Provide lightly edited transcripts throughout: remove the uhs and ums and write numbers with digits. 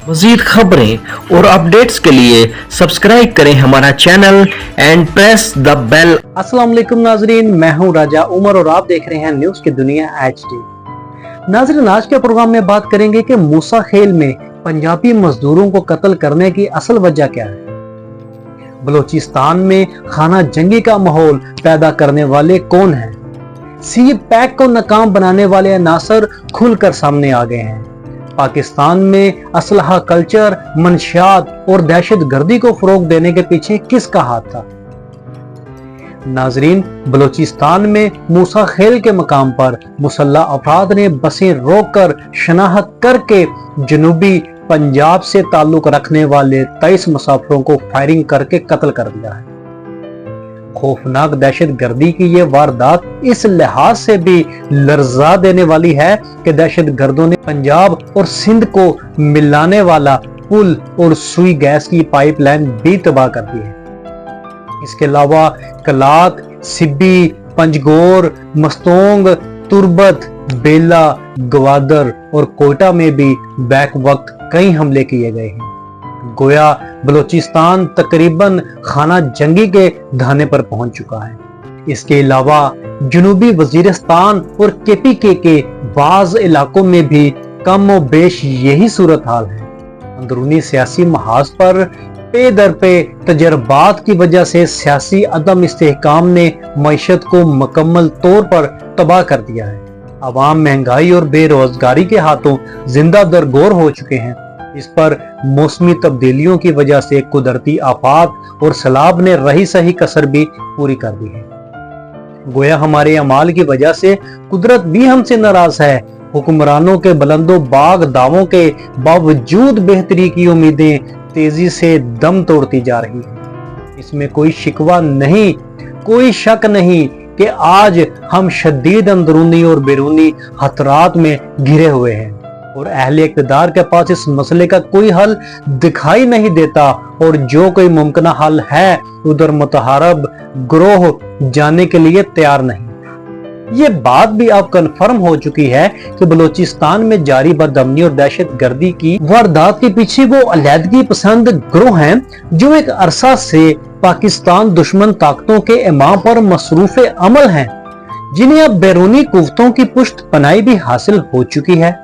मज़ीद खबरें और अपडेट्स के लिए सब्सक्राइब करें हमारा channel and press the bell. अस्सलाम वालेकुम नाजरीन, मैं हूं राजा उमर और आप देख रहे हैं न्यूज़ की दुनिया HD। नाजरीन, आज के प्रोग्राम में बात करेंगे कि मूसा खेल में पंजाबी मजदूरों को कत्ल करने की असल वजह क्या है। बलोचिस्तान में खाना जंगी का माहौल पैदा करने वाले कौन हैं। सी पैक को नाकाम बनाने वाले अनासर खुलकर सामने आ गए हैं। पाकिस्तान में असलहा कल्चर, मंशियात और दहशत गर्दी को फरोग देने के पीछे किसका हाथ था। नाजरीन, बलोचिस्तान में मूसा खेल के मकाम पर मुसल्लह अफराद ने बसें रोककर शनाख्त करके जनूबी पंजाब से ताल्लुक रखने वाले 23 मुसाफिरों को फायरिंग करके कत्ल कर दिया है। खौफनाक दहशत गर्दी की ये वारदात इस लिहाज से भी लर्जा देने वाली है कि दहशत गर्दों ने पंजाब और सिंध को मिलाने वाला पुल और सुई गैस की पाइपलाइन भी तबाह कर दी है। इसके अलावा कलात, सिब्बी, पंजगोर, मस्तोंग, तुरबत, बेला, गवादर और कोयटा में भी बैक वक्त कई हमले किए गए हैं। गोया बलोचिस्तान तकरीबन खाना जंगी के धाने पर पहुंच चुका है। इसके अलावा जनूबी वजीरिस्तान और KPK के बाज इलाकों में भी कम व बेश यही सूरत हाल है। अंदरूनी सियासी महाज पर पे दर पे तजर्बात की वजह से सियासी अदम इस्तेहकाम ने मईशत को मुकम्मल तौर पर तबाह कर दिया है। अवाम महंगाई और बेरोजगारी के हाथों जिंदा दरगोर हो चुके हैं। इस पर मौसमी तब्दीलियों की वजह से कुदरती आफात और सैलाब ने रही सही कसर भी पूरी कर दी है। गोया हमारे अमाल की वजह से कुदरत भी हमसे नाराज है। हुक्मरानों के बुलंदो बाग दावों के बावजूद बेहतरी की उम्मीदें तेजी से दम तोड़ती जा रही है। इसमें कोई शिकवा नहीं, कोई शक नहीं कि आज हम शदीद अंदरूनी और बैरूनी खतरात में घिरे हुए हैं और अहले इक़्तिदार के पास इस मसले का कोई हल दिखाई नहीं देता और जो कोई मुमकिन हल है उधर मुतहारब ग्रोह जाने के लिए तैयार नहीं। ये बात भी अब कन्फर्म हो चुकी है कि बलोचिस्तान में जारी बदअमनी और दहशत गर्दी की वारदात के पीछे वो अलहदगी पसंद ग्रोह हैं जो एक अरसा से पाकिस्तान दुश्मन ताकतों के इमाम पर मसरूफ अमल हैं, जिन्हें अब बैरूनी कुव्वतों की पुष्ट पनाही भी हासिल हो चुकी है,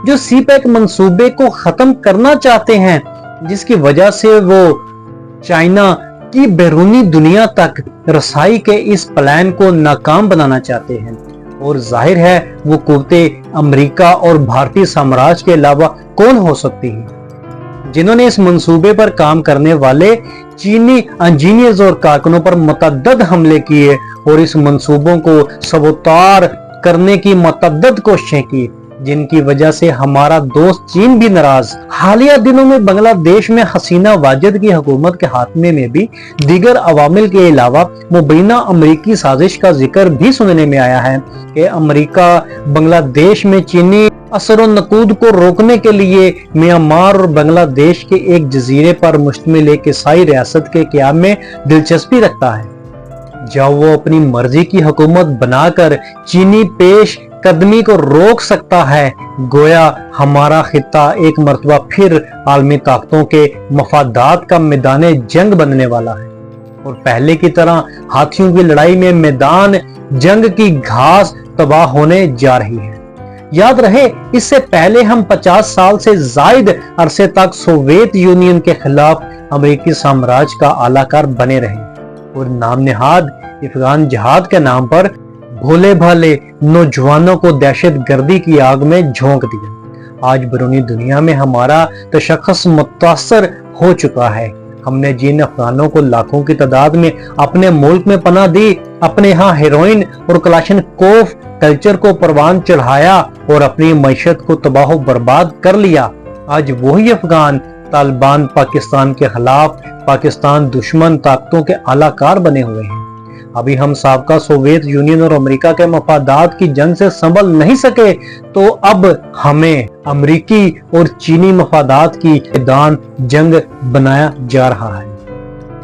जो सी पैक मंसूबे को खत्म करना चाहते हैं, जिसकी वजह से वो चाइना की बैरूनी दुनिया तक रसाई के इस प्लान को नाकाम बनाना चाहते हैं। और जाहिर है वो कुव्वतें अमेरिका और भारतीय साम्राज्य के अलावा कौन हो सकती हैं, जिन्होंने इस मंसूबे पर काम करने वाले चीनी इंजीनियर्स और कारकुनों पर मुतअद्दिद हमले किए और इस मंसूबों को सबूतार करने की मुतअद्दिद कोशिशें की, जिनकी वजह से हमारा दोस्त चीन भी नाराज। हालिया दिनों में बांग्लादेश में हसीना वाजिद की हुकूमत के खात्मे में भी दीगर अवामिल के अलावा मुबैना अमरीकी साजिश का जिक्र भी सुनने में आया है कि अमरीका बांग्लादेश में चीनी असर नकूद को रोकने के लिए म्यांमार और बांग्लादेश के एक जजीरे पर मुश्तमिल एक ईसाई रियासत के क़याम में दिलचस्पी रखता है, जहाँ वो अपनी मर्जी की हुकूमत बनाकर चीनी पेश कदमी को रोक सकता है। गोया हमारा खित्ता एक मर्तबा फिर आलमी ताकतों के मफादात का मैदान जंग बनने वाला है और पहले की तरह हाथियों की लड़ाई में मैदान जंग की घास तबाह होने जा रही है। याद रहे, इससे पहले हम 50 साल से जायद अरसे तक सोवियत यूनियन के खिलाफ अमेरिकी साम्राज्य का आलाकार बने रहे और नाम नेहाद अफगान जिहाद के नाम पर भोले भाले नौजवानों को दहशत गर्दी की आग में झोंक दिया। आज बैरूनी दुनिया में हमारा तशख़्ख़ुस मुतासर हो चुका है। हमने जिन अफगानों को लाखों की तादाद में अपने मुल्क में पनाह दी, अपने यहाँ हेरोइन और कलाशनकोफ कल्चर को परवान चढ़ाया और अपनी मईशत को तबाह बर्बाद कर लिया, आज वही अफगान तालिबान पाकिस्तान के खिलाफ पाकिस्तान दुश्मन ताकतों के आलाकार बने हुए हैं। अभी हम साबका सोवियत यूनियन और अमेरिका के मफादात की जंग से संभल नहीं सके तो अब हमें अमेरिकी और चीनी मफादात की मैदान जंग बनाया जा रहा है।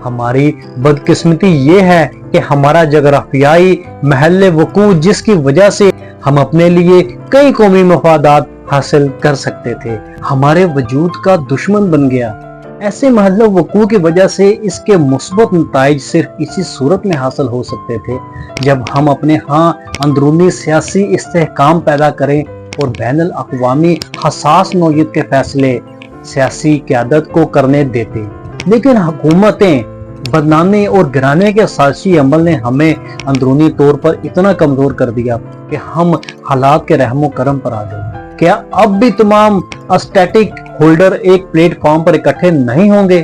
हमारी बदकिस्मती ये है कि हमारा जगराफियाई महल वकू जिसकी वजह से हम अपने लिए कई कौमी मफादात हासिल कर सकते थे, हमारे वजूद का दुश्मन बन गया। ऐसे महल वकूअ की वजह से इसके मुस्बत नताइज सिर्फ इसी सूरत में हासिल हो सकते थे जब हम अपने यहाँ अंदरूनी सियासी इस्तेहकाम पैदा करें और बैनुल अक़वामी हसास नौयत के फैसले सियासी क़यादत को करने देते। लेकिन हुकूमतें, बदनामी और गिराने के साजिशी अमल ने हमें अंदरूनी तौर पर इतना कमजोर कर दिया कि हम हालात के रहमो करम पर आ गए। क्या अब भी तमाम स्टैटिक होल्डर एक प्लेटफॉर्म पर इकट्ठे नहीं होंगे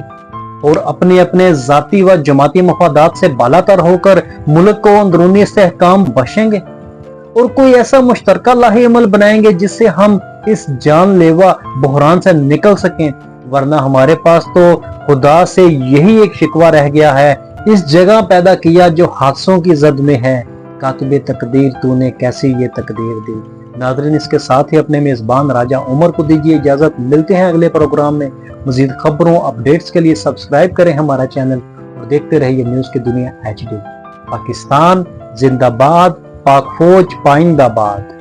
और अपने अपने जाती व जमाती मफादात से बालातर होकर मुल्क को अंदरूनी इस्तेहकाम बख्शेंगे और कोई ऐसा मुश्तरका लाही अमल बनाएंगे जिससे हम इस जानलेवा बहरान से निकल सकें? वरना हमारे पास तो खुदा से यही एक शिकवा रह गया है, इस जगह पैदा किया जो हादसों की जद में है, कातिबे तकदीर तूने कैसी ये तकदीर दी। नाज़रीन, इसके साथ ही अपने मेजबान राजा उमर को दीजिए इजाजत। मिलते हैं अगले प्रोग्राम में। मजीद खबरों अपडेट्स के लिए सब्सक्राइब करें हमारा चैनल और देखते रहिए न्यूज की दुनिया HD। पाकिस्तान जिंदाबाद, पाक फौज पाइंदाबाद।